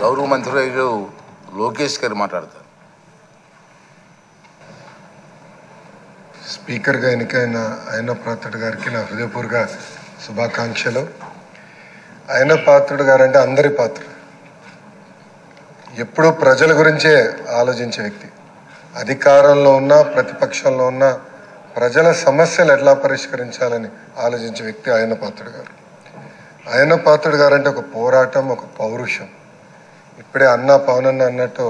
గౌరవ మంత్రులు లోకేష్ గారు మాట్లాడతారు. స్పీకర్గా ఎన్నికైన అయ్యన్న పాత్రుడు గారికి నా హృదయపూర్వక శుభాకాంక్షలు. అయ్యన్న పాత్రుడు గారు అంటే అందరి పాత్ర, ఎప్పుడూ ప్రజల గురించే ఆలోచించే వ్యక్తి. అధికారంలో ఉన్న ప్రతిపక్షంలో ఉన్న ప్రజల సమస్యలు ఎట్లా పరిష్కరించాలని ఆలోచించే వ్యక్తి అయ్యన్న పాత్రుడు గారు. అయ్యన్న పాత్రుడు గారు అంటే ఒక పోరాటం, ఒక పౌరుషం. ఇప్పుడే పవనన్న అన్నట్టు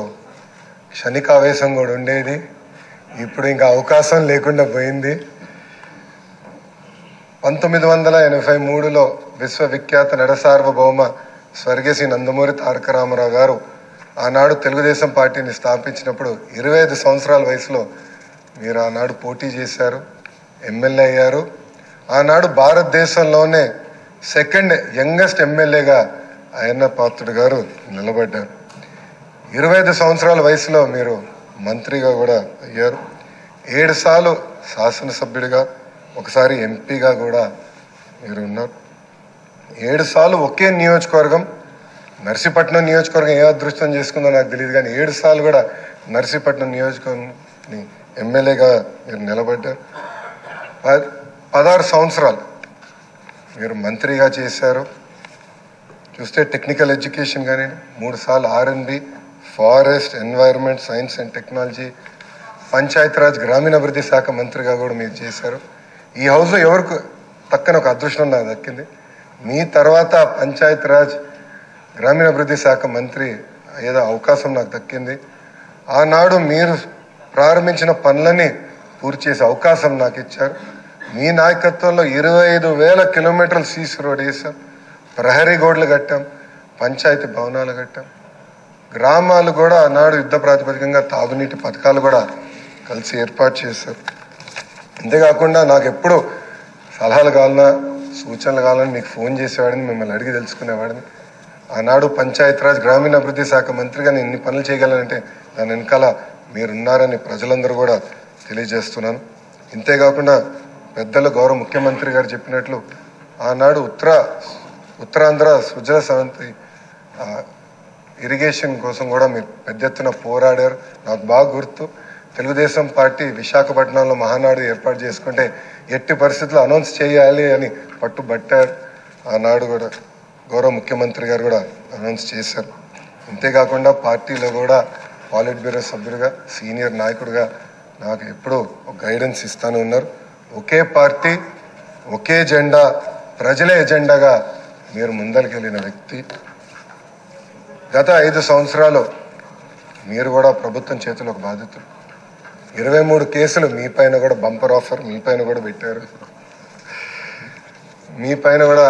క్షణికావేశం కూడా ఉండేది, ఇప్పుడు ఇంకా అవకాశం లేకుండా పోయింది. 1983లో విశ్వవిఖ్యాత నడసార్వభౌమ స్వర్గీయ నందమూరి తారక రామారావు గారు ఆనాడు తెలుగుదేశం పార్టీని స్థాపించినప్పుడు 25 సంవత్సరాల వయసులో మీరు ఆనాడు పోటీ చేశారు, ఎమ్మెల్యే అయ్యారు. ఆనాడు భారతదేశంలోనే సెకండ్ యంగెస్ట్ ఎమ్మెల్యేగా అయ్యన్న పాత్రుడు గారు నిలబడ్డారు. 25 సంవత్సరాల వయసులో మీరు మంత్రిగా కూడా అయ్యారు. 7 సార్లు శాసనసభ్యుడిగా, ఒకసారి ఎంపీగా కూడా మీరు ఉన్నారు. 7 సార్లు ఒకే నియోజకవర్గం, నర్సీపట్నం నియోజకవర్గం ఏ అదృష్టం చేసుకుందో నాకు తెలియదు, కానీ 7 సార్లు కూడా నర్సీపట్నం నియోజకవర్గం ఎమ్మెల్యేగా మీరు నిలబడ్డారు. 16 సంవత్సరాలు మీరు మంత్రిగా చేశారు. చూస్తే టెక్నికల్ ఎడ్యుకేషన్ కానీ 3 సార్లు R&B, forest, environment, science and technology, Panchayati Raj గ్రామీణాభివృద్ధి శాఖ మంత్రిగా కూడా మీరు చేశారు. ఈ హౌస్లో ఎవరికి తక్కన ఒక అదృష్టం నాకు దక్కింది. మీ తర్వాత పంచాయతీరాజ్ గ్రామీణాభివృద్ధి శాఖ మంత్రి ఏదో అవకాశం నాకు దక్కింది. ఆనాడు మీరు ప్రారంభించిన పనులని పూర్తి చేసే అవకాశం నాకు ఇచ్చారు. మీ నాయకత్వంలో 25,000 కిలోమీటర్లు సీసీ రోడ్ వేసాం, ప్రహరీ గోడలు కట్టాం, పంచాయతీ భవనాలు కట్టాం. గ్రామాలు కూడా ఆనాడు యుద్ధ ప్రాతిపదికంగా తాగునీటి పథకాలు కూడా కలిసి ఏర్పాటు చేశారు. అంతేకాకుండా నాకు ఎప్పుడు సలహాలు కావాలన్నా, సూచనలు కావాలని మీకు ఫోన్ చేసేవాడిని, మిమ్మల్ని అడిగి తెలుసుకునేవాడిని. ఆనాడు పంచాయతీరాజ్ గ్రామీణాభివృద్ధి శాఖ మంత్రిగా నేను ఇన్ని పనులు చేయగలనంటే దాని వెనకాల మీరున్నారని ప్రజలందరూ కూడా తెలియజేస్తున్నాను. ఇంతేకాకుండా పెద్దలు గౌరవ ముఖ్యమంత్రి గారు చెప్పినట్లు ఆనాడు ఉత్తరాంధ్ర సుజల సవంతి ఇరిగేషన్ కోసం కూడా మీరు పెద్ద ఎత్తున పోరాడారు. నాకు బాగా గుర్తు, తెలుగుదేశం పార్టీ విశాఖపట్నంలో మహానాడు ఏర్పాటు చేసుకుంటే ఎట్టి పరిస్థితుల్లో అనౌన్స్ చేయాలి అని పట్టుబట్టారు. ఆనాడు కూడా గౌరవ ముఖ్యమంత్రి గారు కూడా అనౌన్స్ చేశారు. అంతేకాకుండా పార్టీలో కూడా పాలిట్ బ్యూరో సభ్యుడిగా, సీనియర్ నాయకుడిగా నాకు ఎప్పుడూ ఒక గైడెన్స్ ఇస్తాను ఉన్నారు. ఒకే పార్టీ, ఒకే జెండా, ప్రజలే ఎజెండాగా మీరు ముందరికెళ్ళిన వ్యక్తి. గత 5 సంవత్సరాలు మీరు కూడా ప్రభుత్వం చేతిలో ఒక బాధితులు. 23 కేసులు మీ పైన కూడా, బంపర్ ఆఫర్ మీ పైన కూడా పెట్టారు. మీ పైన కూడా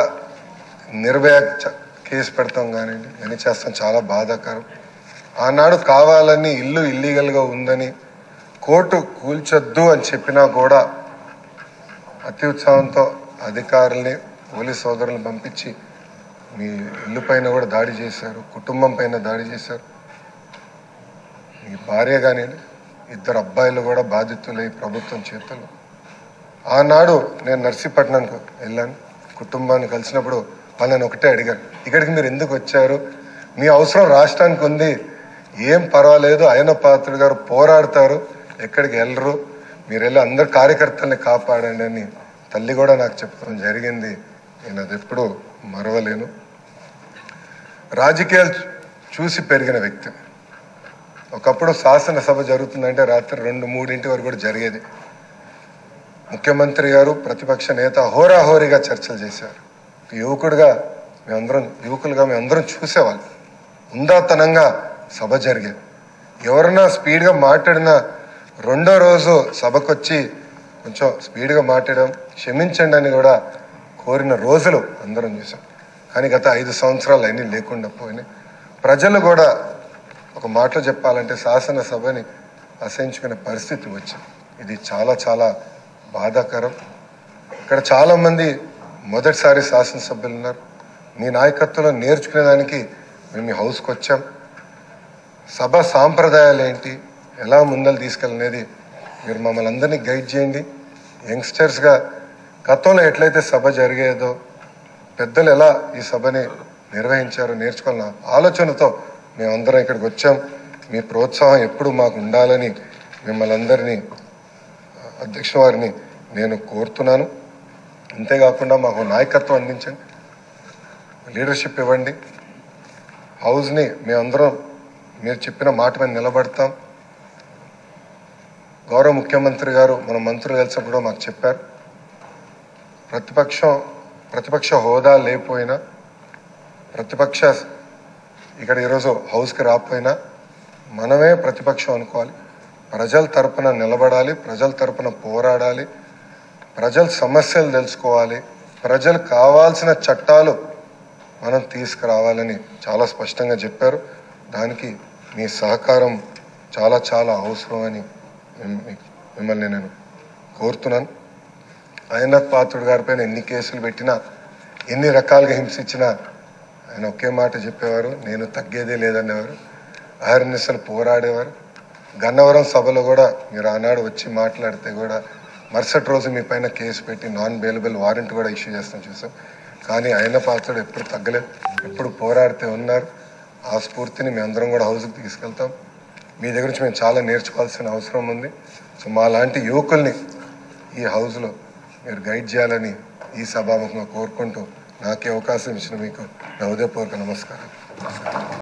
నిర్భయ కేసు పెడతాం కానివ్వండి, అని చేస్తాం, చాలా బాధాకరం. ఆనాడు కావాలని ఇల్లు ఇల్లీగల్గా ఉందని కోర్టు కూల్చొద్దు అని చెప్పినా కూడా అతి ఉత్సాహంతో అధికారుల్ని, పోలీస్ సోదరులను పంపించి మీ ఇల్లు పైన కూడా దాడి చేశారు, కుటుంబం పైన దాడి చేశారు. మీ భార్య కానీ 2 అబ్బాయిలు కూడా బాధితులై ప్రభుత్వం చేతులు. ఆనాడు నేను నర్సీపట్నంకు వెళ్ళాను, కుటుంబాన్ని కలిసినప్పుడు వాళ్ళని ఒకటే అడిగాను, ఇక్కడికి మీరు ఎందుకు వచ్చారు? మీ అవసరం రాష్ట్రానికి ఉంది, ఏం పర్వాలేదు, అయ్యన్న పాత్రుడు గారు పోరాడతారు, ఎక్కడికి వెళ్ళరు, మీరు వెళ్ళి అందరు కార్యకర్తల్ని కాపాడండి అని తల్లి కూడా నాకు చెప్పడం జరిగింది. నేను అది ఎప్పుడూ మరవలేను. రాజకీయాలు చూసి పెరిగిన వ్యక్తి. ఒకప్పుడు శాసనసభ జరుగుతుందంటే రాత్రి 2-3 వరకు కూడా జరిగేది. ముఖ్యమంత్రి గారు, ప్రతిపక్ష నేత హోరాహోరీగా చర్చలు చేశారు. యువకులుగా మేమందరం చూసేవాళ్ళం. ఉందాతనంగా సభ జరిగేది. ఎవరన్నా స్పీడ్గా మాట్లాడినా 2వ రోజు సభకొచ్చి కొంచెం స్పీడ్గా మాట్లాడడం, క్షమించండి అని కూడా కోరిన రోజులు అందరం చూసాం. కానీ గత 5 సంవత్సరాలు అన్నీ లేకుండా పోయినాయి. ప్రజలు కూడా ఒక మాటలో చెప్పాలంటే శాసనసభని అసహించుకునే పరిస్థితి వచ్చింది. ఇది చాలా చాలా బాధాకరం. ఇక్కడ చాలామంది మొదటిసారి శాసనసభ్యులు ఉన్నారు. మీ నాయకత్వంలో నేర్చుకునేదానికి మేము ఈ హౌస్కి వచ్చాం. సభ సాంప్రదాయాలు ఏంటి, ఎలా ముందలు తీసుకెళ్ళనేది మీరు మమ్మల్ని అందరినీ గైడ్ చేయండి. యంగ్స్టర్స్గా గతంలో ఎట్లయితే సభ జరిగేదో, పెద్దలు ఎలా ఈ సభని నిర్వహించారో నేర్చుకోవాలన్న ఆలోచనతో మేమందరం ఇక్కడికి వచ్చాం. మీ ప్రోత్సాహం ఎప్పుడు మాకు ఉండాలని మిమ్మల్ని అందరినీ అధ్యక్షుల వారిని నేను కోరుతున్నాను. అంతేకాకుండా మాకు నాయకత్వం అందించండి, లీడర్షిప్ ఇవ్వండి. హౌస్ని మేమందరం మీరు చెప్పిన మాట మీద నిలబడతాం. గౌరవ ముఖ్యమంత్రి గారు మన మంత్రులు కలిసినప్పుడు మాకు చెప్పారు, ప్రతిపక్ష హోదా లేకపోయినా, ప్రతిపక్ష ఇక్కడ ఈరోజు హౌస్కి రాకపోయినా మనమే ప్రతిపక్షం అనుకోవాలి. ప్రజల తరపున నిలబడాలి, ప్రజల తరపున పోరాడాలి, ప్రజల సమస్యలు తెలుసుకోవాలి, ప్రజలకు కావాల్సిన చట్టాలు మనం తీసుకురావాలని చాలా స్పష్టంగా చెప్పారు. దానికి మీ సహకారం చాలా చాలా అవసరం అని మిమ్మల్ని నేను కోరుతున్నాను. అయ్యనాథ్ పాత్రుడు గారిపైన ఎన్ని కేసులు పెట్టినా, ఎన్ని రకాలుగా హింసించినా ఆయన ఒకే మాట చెప్పేవారు, నేను తగ్గేదే లేదనేవారు. అహర్నిశలు పోరాడేవారు. గన్నవరం సభలో కూడా మీరు ఆనాడు వచ్చి మాట్లాడితే కూడా మరుసటి రోజు మీ పైన కేసు పెట్టి నాన్ బెయిలబుల్ వారెంట్ కూడా ఇష్యూ చేస్తాం చూసాం. కానీ ఆయన పాత్రుడు ఎప్పుడు తగ్గలేదు, ఎప్పుడు పోరాడితే ఉన్నారు. ఆ స్ఫూర్తిని మేము అందరం కూడా హౌస్కి తీసుకెళ్తాం. మీ దగ్గర నుంచి మేము చాలా నేర్చుకోవాల్సిన అవసరం ఉంది. సో మా లాంటి యువకుల్ని ఈ హౌస్లో మీరు గైడ్ చేయాలని ఈ సభాముఖంగా కోరుకుంటూ నాకే అవకాశం ఇచ్చిన మీకు నా హృదయపూర్వక నమస్కారం.